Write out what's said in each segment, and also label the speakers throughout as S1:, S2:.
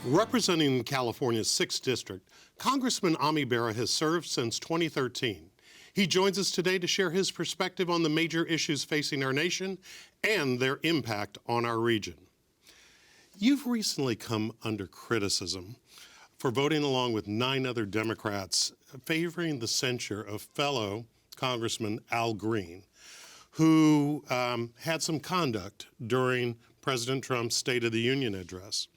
S1: Representing California's 6th District, Congressman Ami Bera has served since 2013. He joins us today to share his perspective on the major issues facing our nation and their impact on our region. You've recently come under criticism for voting along with 9 other Democrats favoring the censure of fellow Congressman Al Green, who had some conduct during President Trump's State of the Union address.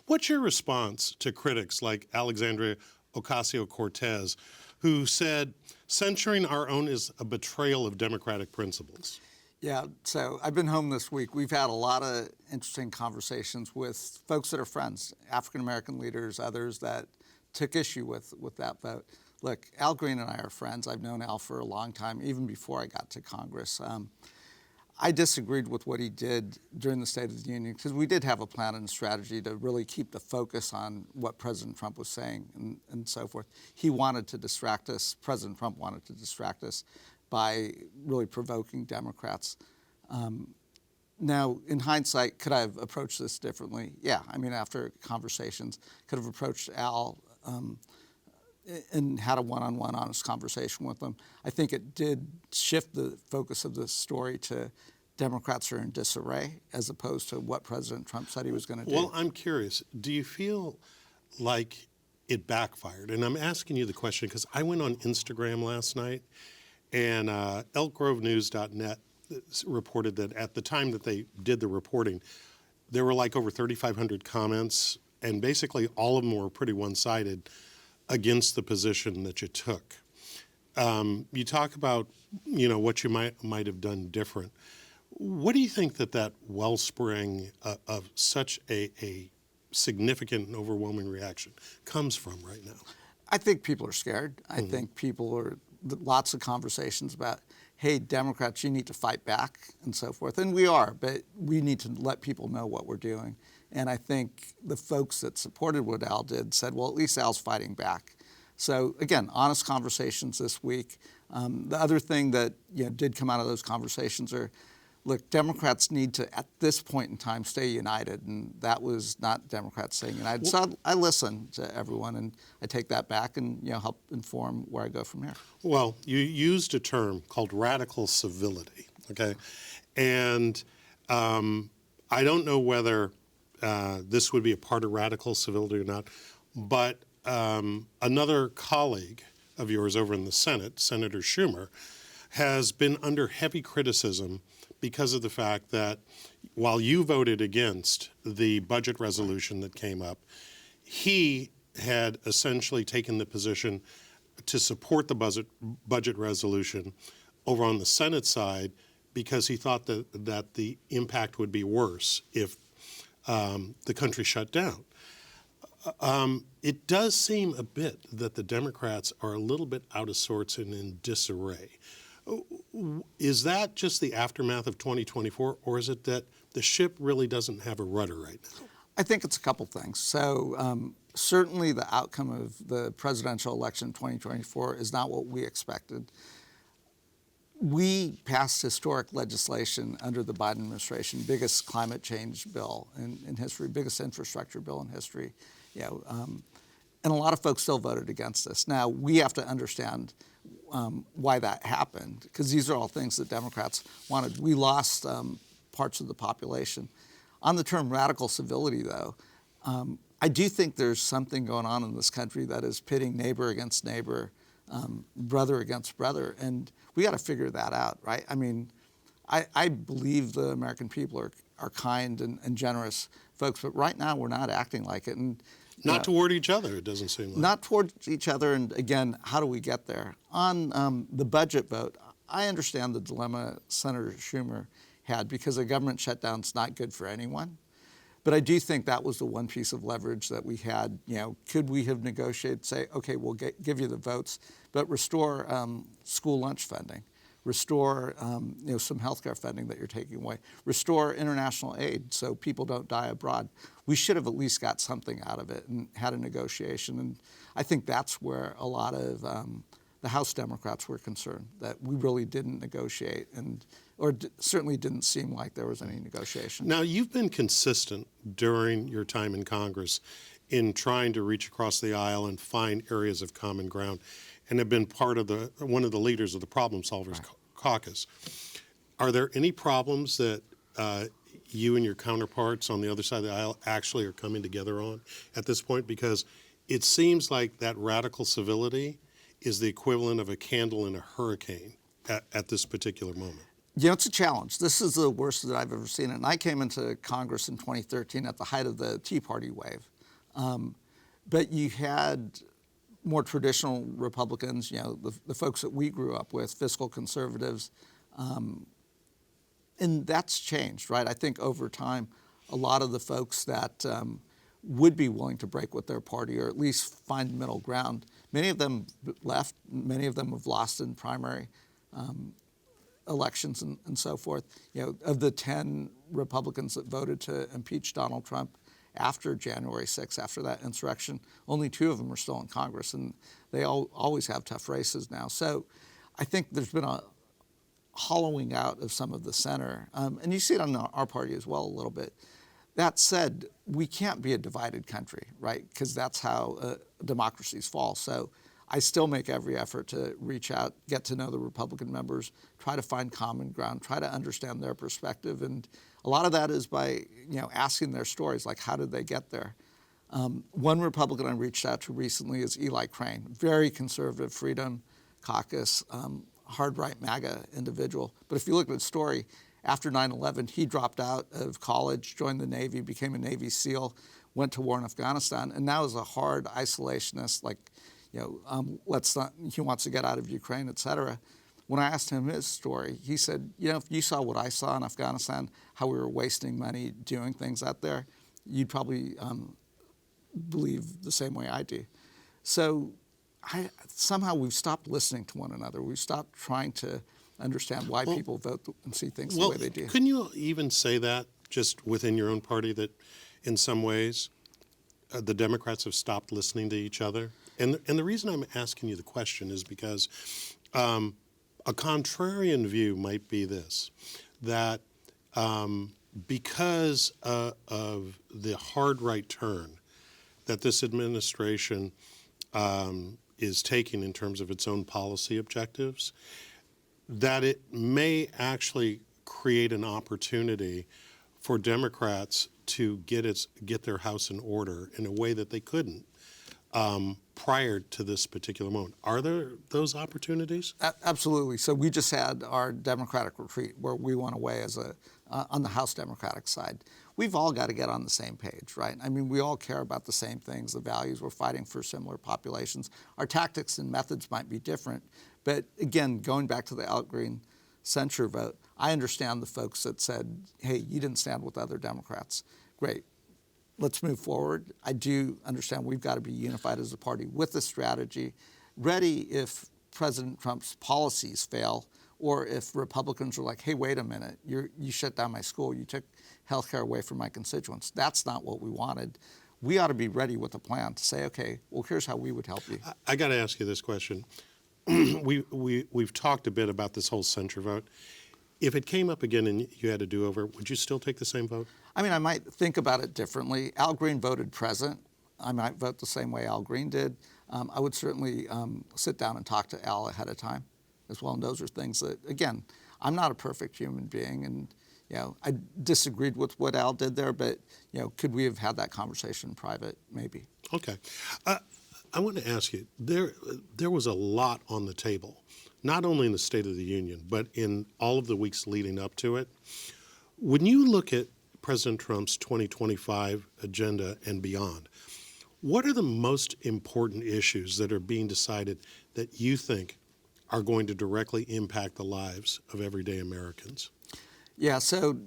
S1: What's your response to critics like Alexandria Ocasio-Cortez, who said censuring our own is a betrayal of democratic principles?
S2: Yeah, so I've been home this week. We've had a lot of interesting conversations with folks that are friends, African-American leaders, others that took issue with that vote. Look, Al Green and I are friends. I've known Al for a long time, even before I got to Congress. I disagreed with what he did during the State of the Union because we did have a plan and a strategy to really keep the focus on what President Trump was saying and so forth. He wanted to distract us. President Trump wanted to distract us by really provoking Democrats. Now, in hindsight, could I have approached this differently? Yeah, I mean, after conversations, could have approached Al and had a one-on-one honest conversation with him. I think it did shift the focus of the story to Democrats are in disarray as opposed to what President Trump said he was going to do.
S1: Well, I'm curious, do you feel like it backfired? And I'm asking you the question because I went on Instagram last night and elkgrovenews.net reported that at the time that they did the reporting, there were like over 3,500 comments, and basically all of them were pretty one-sided against the position that you took. You talk about, what you might have done different. What do you think that wellspring of such a significant and overwhelming reaction comes from right now?
S2: I think people are scared. I think people are, lots of conversations about, hey, Democrats, you need to fight back and so forth. And we are, but we need to let people know what we're doing. And I think the folks that supported what Al did said, well, at least Al's fighting back. So again, honest conversations this week. The other thing that did come out of those conversations are, look, Democrats need to, at this point in time, stay united. And that was not Democrats staying united. So I listen to everyone, and I take that back and help inform where I go from here.
S1: Well, you used a term called radical civility, okay? And I don't know whether this would be a part of radical civility or not, but another colleague of yours over in the Senate, Senator Schumer, has been under heavy criticism because of the fact that while you voted against the budget resolution that came up, he had essentially taken the position to support the budget resolution over on the Senate side because he thought that the impact would be worse if the country shut down. It does seem a bit that the Democrats are a little bit out of sorts and in disarray. Is that just the aftermath of 2024, or is it that the ship really doesn't have a rudder right now?
S2: I think it's a couple things. So certainly the outcome of the presidential election in 2024 is not what we expected. We passed historic legislation under the Biden administration, biggest climate change bill in history, biggest infrastructure bill in history. And a lot of folks still voted against this. Now, we have to understand why that happened, because these are all things that Democrats wanted. We lost parts of the population. On the term radical civility, though, I do think there's something going on in this country that is pitting neighbor against neighbor, brother against brother, and we got to figure that out, right? I mean, I believe the American people are kind and generous folks, but right now we're not acting like it. And
S1: not toward each other, it doesn't seem like.
S2: Not towards each other, and again, how do we get there? On the budget vote, I understand the dilemma Senator Schumer had because a government shutdown's not good for anyone. But I do think that was the one piece of leverage that we had. Could we have negotiated, say, okay, we'll give you the votes, but restore school lunch funding, restore some healthcare funding that you're taking away, restore international aid so people don't die abroad. We should have at least got something out of it and had a negotiation. And I think that's where a lot of the House Democrats were concerned, that we really didn't negotiate or certainly didn't seem like there was any negotiation.
S1: Now, you've been consistent during your time in Congress in trying to reach across the aisle and find areas of common ground, and have been part of one of the leaders of the Problem Solvers Caucus. Are there any problems that you and your counterparts on the other side of the aisle actually are coming together on at this point? Because it seems like that radical civility is the equivalent of a candle in a hurricane at this particular moment.
S2: You know, it's a challenge. This is the worst that I've ever seen it. And I came into Congress in 2013 at the height of the Tea Party wave. But you had more traditional Republicans, you know, the folks that we grew up with, fiscal conservatives, and that's changed, right? I think over time, a lot of the folks that would be willing to break with their party or at least find middle ground, many of them left, many of them have lost in primary elections and so forth. You know, of the 10 Republicans that voted to impeach Donald Trump after January 6th, after that insurrection, only 2 of them are still in Congress, and they always have tough races now. So I think there's been a hollowing out of some of the center, and you see it on our party as well a little bit. That said, we can't be a divided country, right? Because that's how democracies fall. So I still make every effort to reach out, get to know the Republican members, try to find common ground, try to understand their perspective. And a lot of that is by, you know, asking their stories, like how did they get there? One Republican I reached out to recently is Eli Crane, very conservative Freedom Caucus, hard right MAGA individual. But if you look at his story, after 9/11, he dropped out of college, joined the Navy, became a Navy SEAL, went to war in Afghanistan, and now is a hard isolationist, like, you know, he wants to get out of Ukraine, et cetera. When I asked him his story, he said, you know, if you saw what I saw in Afghanistan, how we were wasting money doing things out there, you'd probably believe the same way I do. So somehow we've stopped listening to one another. We've stopped trying to understand why people vote and see things the way they do.
S1: Couldn't you even say that just within your own party, that in some ways the Democrats have stopped listening to each other? And the reason I'm asking you the question is because a contrarian view might be this, that because of the hard right turn that this administration is taking in terms of its own policy objectives, that it may actually create an opportunity for Democrats to get their house in order in a way that they couldn't prior to this particular moment. Are there those opportunities?
S2: Absolutely. So we just had our Democratic retreat where we went away as on the House Democratic side. We've all got to get on the same page, right? I mean, we all care about the same things, the values. We're fighting for similar populations. Our tactics and methods might be different. But again, going back to the Al Green censure vote, I understand the folks that said, hey, you didn't stand with other Democrats. Great. Let's move forward. I do understand we've got to be unified as a party with a strategy, ready if President Trump's policies fail, or if Republicans are like, hey, wait a minute, you shut down my school, you took health care away from my constituents. That's not what we wanted. We ought to be ready with a plan to say, okay, well, here's how we would help you.
S1: I got to ask you this question. We've talked a bit about this whole censure vote. If it came up again and you had to do over, would you still take the same vote?
S2: I mean, I might think about it differently. Al Green voted present. I might vote the same way Al Green did. I would certainly sit down and talk to Al ahead of time as well. And those are things that, again, I'm not a perfect human being. And, you know, I disagreed with what Al did there, but, you know, could we have had that conversation in private? Maybe.
S1: Okay. I want to ask you, there was a lot on the table, not only in the State of the Union, but in all of the weeks leading up to it. When you look at President Trump's 2025 agenda and beyond, what are the most important issues that are being decided that you think are going to directly impact the lives of everyday Americans?
S2: Yeah, so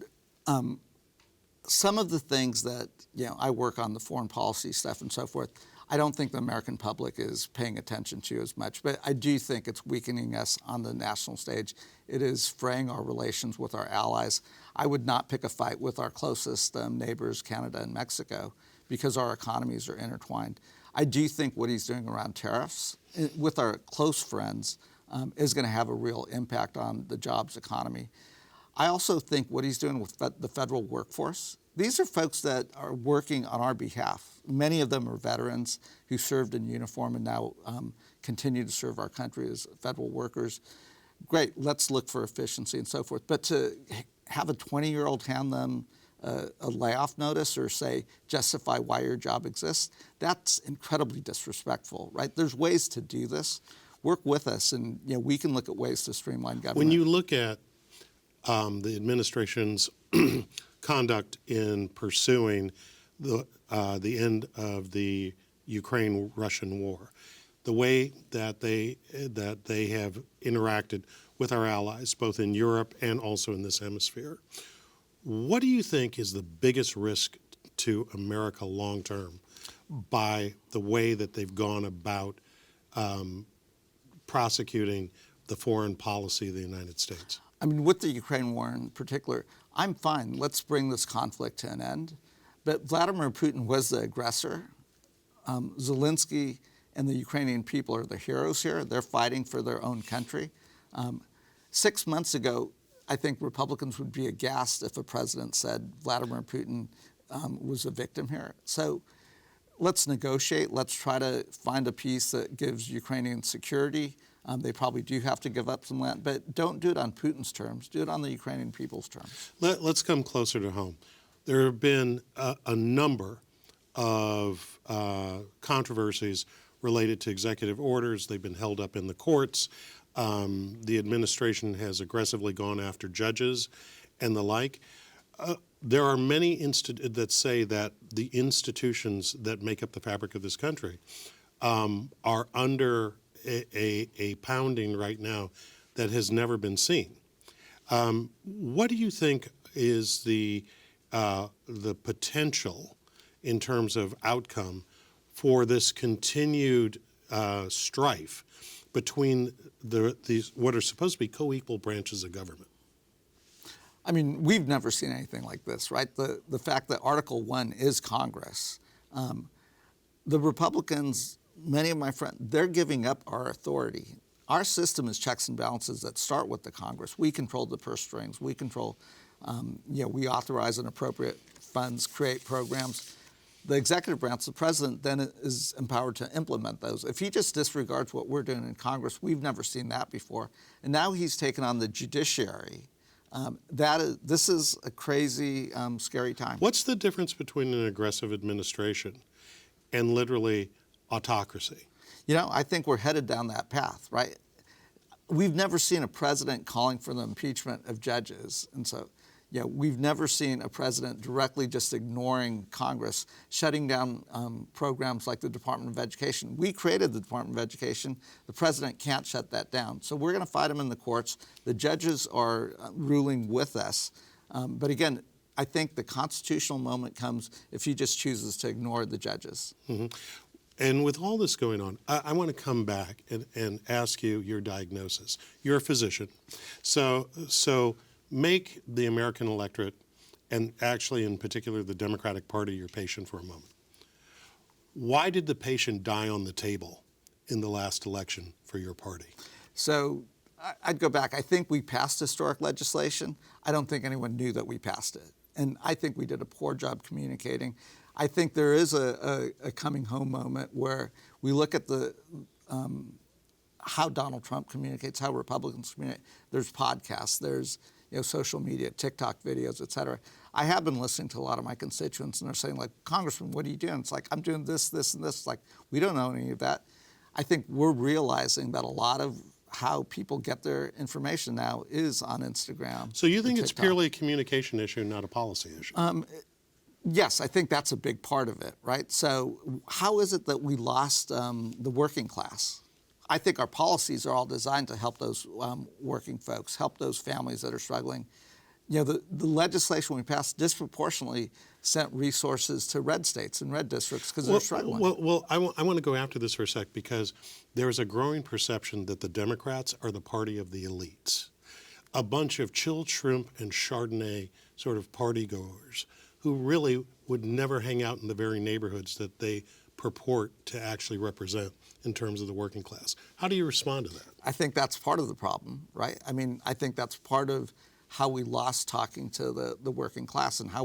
S2: some of the things that, you know, I work on the foreign policy stuff and so forth, I don't think the American public is paying attention to as much, but I do think it's weakening us on the national stage. It is fraying our relations with our allies. I would not pick a fight with our closest neighbors, Canada and Mexico, because our economies are intertwined. I do think what he's doing around tariffs with our close friends is going to have a real impact on the jobs economy. I also think what he's doing with the federal workforce, these are folks that are working on our behalf. Many of them are veterans who served in uniform and now continue to serve our country as federal workers. Great, let's look for efficiency and so forth. But to have a 20-year-old hand them a layoff notice or say, justify why your job exists, that's incredibly disrespectful, right? There's ways to do this. Work with us, and we can look at ways to streamline government.
S1: When you look at the administration's conduct in pursuing the end of the Ukraine-Russian war, the way that they have interacted with our allies, both in Europe and also in this hemisphere, what do you think is the biggest risk to America long term by the way that they've gone about prosecuting the foreign policy of the United States?
S2: I mean, with the Ukraine war in particular, I'm fine. Let's bring this conflict to an end. But Vladimir Putin was the aggressor. Zelensky and the Ukrainian people are the heroes here. They're fighting for their own country. 6 months ago, I think Republicans would be aghast if a president said Vladimir Putin was a victim here. So let's negotiate. Let's try to find a peace that gives Ukrainians security. They probably do have to give up some land, but don't do it on Putin's terms. Do it on the Ukrainian people's terms.
S1: Let's come closer to home. There have been a number of controversies related to executive orders. They've been held up in the courts. The administration has aggressively gone after judges and the like. There are many that say that the institutions that make up the fabric of this country are under a pounding right now that has never been seen. What do you think is the potential in terms of outcome for this continued strife between these what are supposed to be co-equal branches of government?
S2: I mean, we've never seen anything like this, right? The fact that Article 1 is Congress. The Republicans, many of my friends, they're giving up our authority. Our system is checks and balances that start with the Congress. We control the purse strings. We control, we authorize and appropriate funds, create programs. The executive branch, the president, then is empowered to implement those. If he just disregards what we're doing in Congress, we've never seen that before. And now he's taken on the judiciary. This is a crazy, scary time.
S1: What's the difference between an aggressive administration and literally autocracy?
S2: I think we're headed down that path, right? We've never seen a president calling for the impeachment of judges. And so, we've never seen a president directly just ignoring Congress, shutting down programs like the Department of Education. We created the Department of Education. The president can't shut that down. So we're going to fight him in the courts. The judges are ruling with us. But again, I think the constitutional moment comes if he just chooses to ignore the judges.
S1: Mm-hmm. And with all this going on, I want to come back and ask you your diagnosis. You're a physician. So make the American electorate, and actually in particular the Democratic Party, your patient for a moment. Why did the patient die on the table in the last election for your party?
S2: So I'd go back. I think we passed historic legislation. I don't think anyone knew that we passed it. And I think we did a poor job communicating. I think there is a coming home moment where we look at how Donald Trump communicates, how Republicans communicate. There's podcasts, there's social media, TikTok videos, et cetera. I have been listening to a lot of my constituents, and they're saying, like, Congressman, what are you doing? It's like, I'm doing this, this, and this. It's like, we don't know any of that. I think we're realizing that a lot of how people get their information now is on Instagram.
S1: So you think it's purely a communication issue, not a policy issue?
S2: Yes, I think that's a big part of it, right? So how is it that we lost the working class? I think our policies are all designed to help those working folks, help those families that are struggling. The legislation we passed disproportionately sent resources to red states and red districts because they're struggling.
S1: Well, I want to go after this for a sec because there is a growing perception that the Democrats are the party of the elites, a bunch of chilled shrimp and Chardonnay sort of party goers who really would never hang out in the very neighborhoods that they purport to actually represent in terms of the working class. How do you respond to that?
S2: I think that's part of the problem, right? I mean, I think that's part of how we lost talking to the working class and how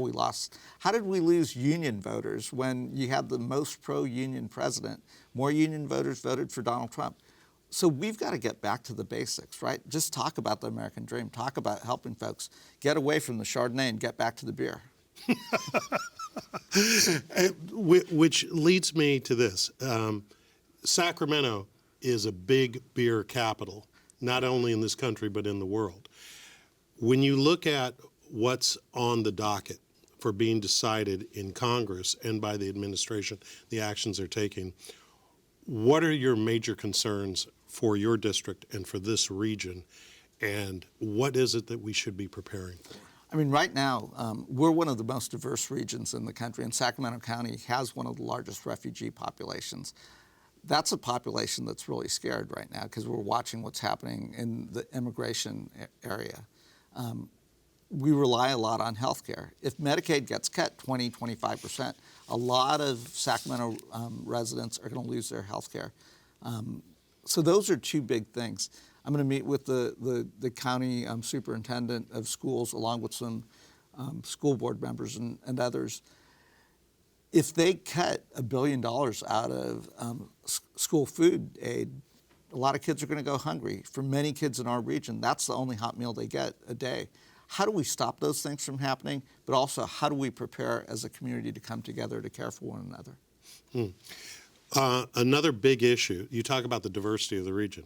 S2: did we lose union voters when you had the most pro-union president? More union voters voted for Donald Trump. So we've got to get back to the basics, right? Just talk about the American dream. Talk about helping folks get away from the Chardonnay and get back to the beer.
S1: Which leads me to this. Sacramento is a big beer capital, not only in this country, but in the world. When you look at what's on the docket for being decided in Congress and by the administration, the actions they're taking, what are your major concerns for your district and for this region, and what is it that we should be preparing for?
S2: I mean, right now, we're one of the most diverse regions in the country, and Sacramento County has one of the largest refugee populations. That's a population that's really scared right now because we're watching what's happening in the immigration area. We rely a lot on health care. If Medicaid gets cut 20, 25%, a lot of Sacramento residents are going to lose their health care. So those are two big things. I'm going to meet with the county superintendent of schools along with some school board members and others. If they cut $1 billion out of school food aid, a lot of kids are going to go hungry. For many kids in our region, that's the only hot meal they get a day. How do we stop those things from happening? But also, how do we prepare as a community to come together to care for one another?
S1: Another big issue, you talk about the diversity of the region.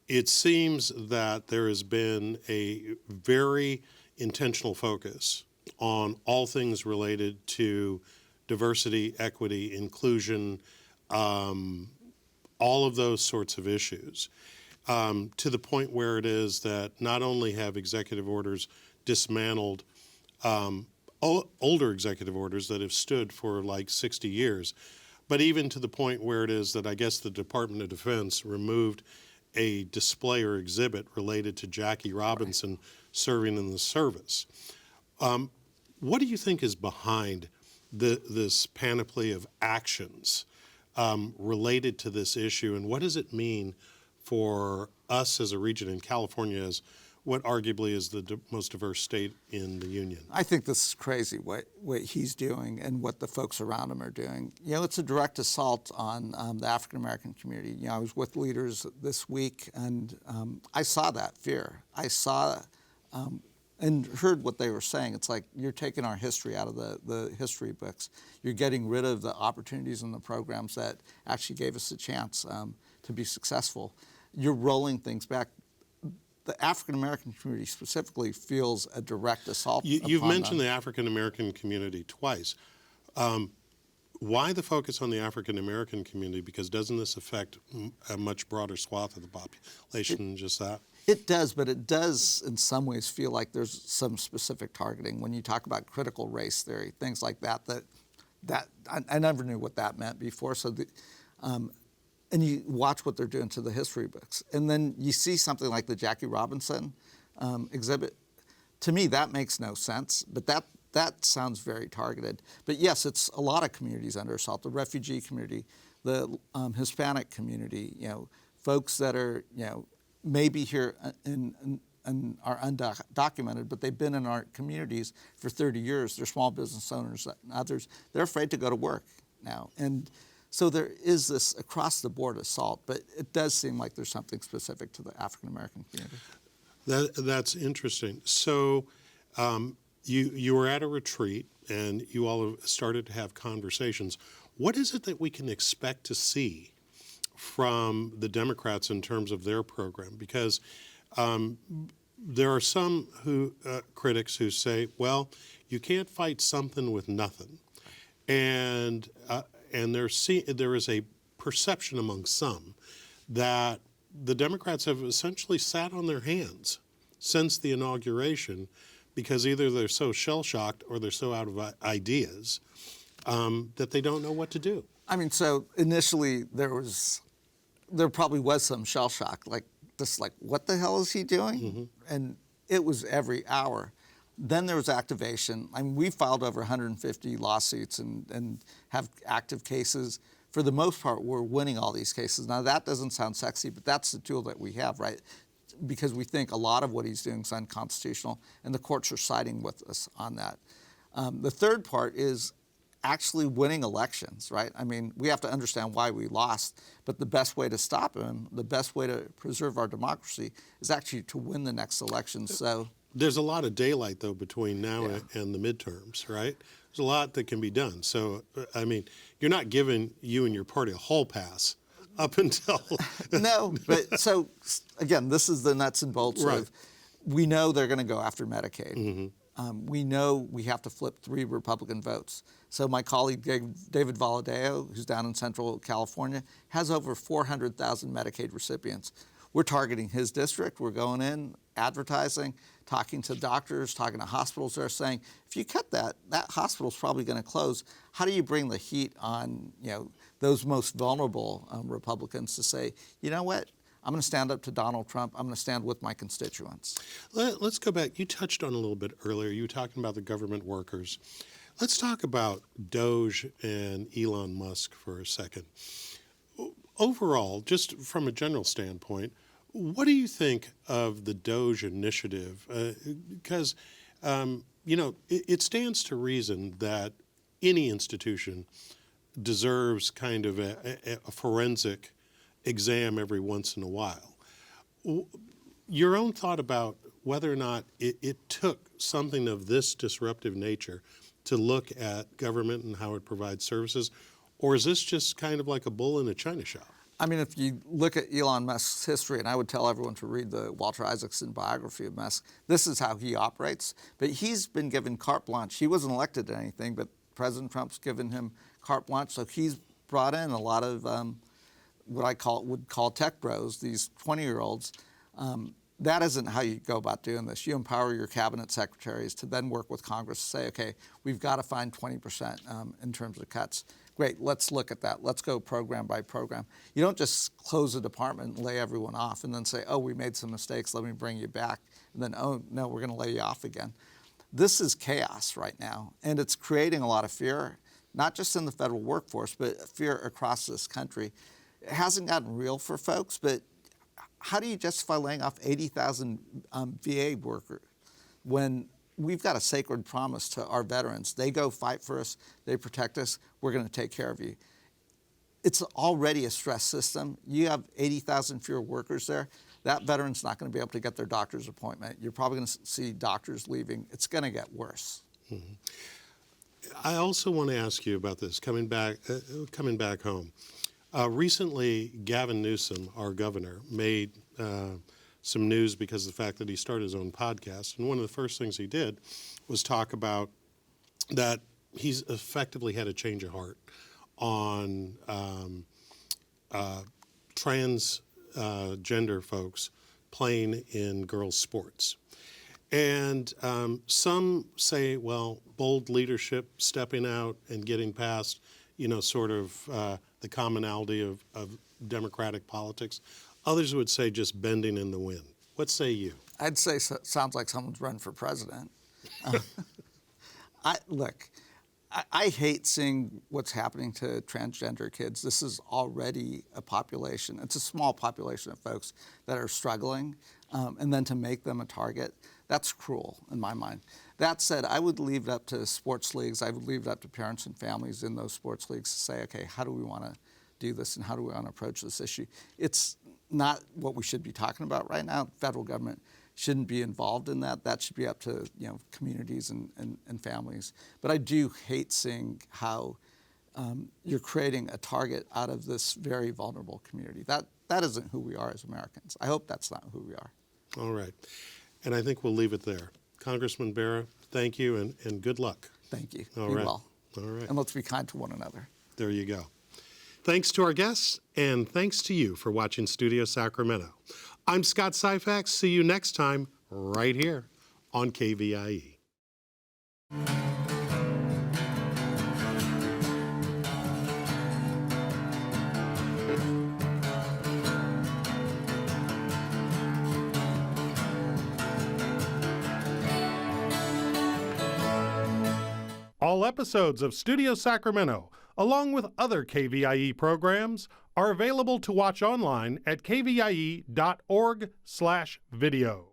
S1: It seems that there has been a very intentional focus on all things related to diversity, equity, inclusion, all of those sorts of issues, to the point where it is that not only have executive orders dismantled older executive orders that have stood for like 60 years, but even to the point where it is that I guess the Department of Defense removed a display or exhibit related to Jackie Robinson serving in the service. What do you think is behind this panoply of actions related to this issue, and what does it mean for us as a region in California as what arguably is the most diverse state in the union?
S2: I think this is crazy what he's doing and what the folks around him are doing. You know, it's a direct assault on the African American community. You know, I was with leaders this week, and I saw that fear. I saw and heard what they were saying. It's like you're taking our history out of the history books. You're getting rid of the opportunities and the programs that actually gave us a chance to be successful. You're rolling things back. The African American community specifically feels a direct assault.
S1: You've mentioned the African American community twice. Why the focus on the African American community? Because doesn't this affect a much broader swath of the population than just that?
S2: It does, but it does in some ways feel like there's some specific targeting. When you talk about critical race theory, things like that I never knew what that meant before. So, and you watch what they're doing to the history books, and then you see something like the Jackie Robinson exhibit. To me, that makes no sense, but that sounds very targeted. But yes, it's a lot of communities under assault: the refugee community, the Hispanic community. You know, folks that are maybe here and are undocumented, but they've been in our communities for 30 years. They're small business owners and others. They're afraid to go to work now. And so there is this across-the-board assault, but it does seem like there's something specific to the African-American community.
S1: That's interesting. So you were at a retreat, and you all have started to have conversations. What is it that we can expect to see from the Democrats in terms of their program? Because there are some critics who say, well, you can't fight something with nothing. And there is a perception among some that the Democrats have essentially sat on their hands since the inauguration because either they're so shell-shocked or they're so out of ideas that they don't know what to do.
S2: I mean, so initially there probably was some shell shock, like what the hell is he doing? Mm-hmm. And it was every hour. Then there was activation. I mean, we filed over 150 lawsuits and have active cases. For the most part, we're winning all these cases. Now, that doesn't sound sexy, but that's the tool that we have, right? because we think a lot of what he's doing is unconstitutional, and the courts are siding with us on that. The third part is actually winning elections, right? I mean, we have to understand why we lost, but the best way to stop him, the best way to preserve our democracy is actually to win the next election. So
S1: there's a lot of daylight, though, between now and the midterms, right? There's a lot that can be done. So, I mean, you're not giving you and your party a hall pass up until...
S2: No, but so, again, this is the nuts and bolts
S1: Right.
S2: of, we know they're going to go after Medicaid.
S1: Mm-hmm.
S2: We know we have to flip 3 Republican votes. So my colleague David Valadeo, who's down in Central California, has over 400,000 Medicaid recipients. We're targeting his district. We're going in, advertising, talking to doctors, talking to hospitals. They're saying, if you cut that, that hospital's probably going to close. How do you bring the heat on, those most vulnerable Republicans to say, you know what? I'm going to stand up to Donald Trump. I'm going to stand with my constituents.
S1: Let's go back. You touched on a little bit earlier. You were talking about the government workers. Let's talk about Doge and Elon Musk for a second. Overall, just from a general standpoint, what do you think of the Doge initiative? Because, it stands to reason that any institution deserves kind of a forensic exam every once in a while. Your own thought about whether or not it took something of this disruptive nature to look at government and how it provides services, or is this just kind of like a bull in a china shop?
S2: I mean, if you look at Elon Musk's history, and I would tell everyone to read the Walter Isaacson biography of Musk, this is how he operates. But he's been given carte blanche. He wasn't elected to anything, but President Trump's given him carte blanche. So he's brought in a lot of what I would call tech bros, these 20-year-olds. That isn't how you go about doing this. You empower your cabinet secretaries to then work with Congress to say, okay, we've got to find 20% in terms of cuts. Great, let's look at that. Let's go program by program. You don't just close a department and lay everyone off and then say, oh, we made some mistakes, let me bring you back. And then, oh, no, we're going to lay you off again. This is chaos right now, and it's creating a lot of fear, not just in the federal workforce, but fear across this country. It hasn't gotten real for folks, but how do you justify laying off 80,000 VA workers when we've got a sacred promise to our veterans? They go fight for us, they protect us, we're going to take care of you. It's already a stress system. You have 80,000 fewer workers there. That veteran's not going to be able to get their doctor's appointment. You're probably going to see doctors leaving. It's going to get worse.
S1: Mm-hmm. I also want to ask you about this, coming back home. Recently, Gavin Newsom, our governor, made some news because of the fact that he started his own podcast. And one of the first things he did was talk about that he's effectively had a change of heart on transgender folks playing in girls' sports. And some say, well, bold leadership, stepping out and getting past, sort of the commonality of democratic politics. Others would say just bending in the wind. What say you?
S2: I'd say sounds like someone's run for president. I hate seeing what's happening to transgender kids. This is already a population. It's a small population of folks that are struggling, and then to make them a target, that's cruel in my mind. That said, I would leave it up to sports leagues. I would leave it up to parents and families in those sports leagues to say, okay, how do we want to do this and how do we want to approach this issue? It's not what we should be talking about right now. The federal government shouldn't be involved in that. That should be up to communities and families. But I do hate seeing how you're creating a target out of this very vulnerable community. That isn't who we are as Americans. I hope that's not who we are.
S1: All right. And I think we'll leave it there. Congressman Bera, thank you and good luck.
S2: Thank you.
S1: All
S2: be
S1: right.
S2: well.
S1: All right.
S2: And let's be kind to one another.
S1: There you go. Thanks to our guests, and thanks to you for watching Studio Sacramento. I'm Scott Syphax. See you next time right here on KVIE. All episodes of Studio Sacramento along with other KVIE programs, are available to watch online at kvie.org/video.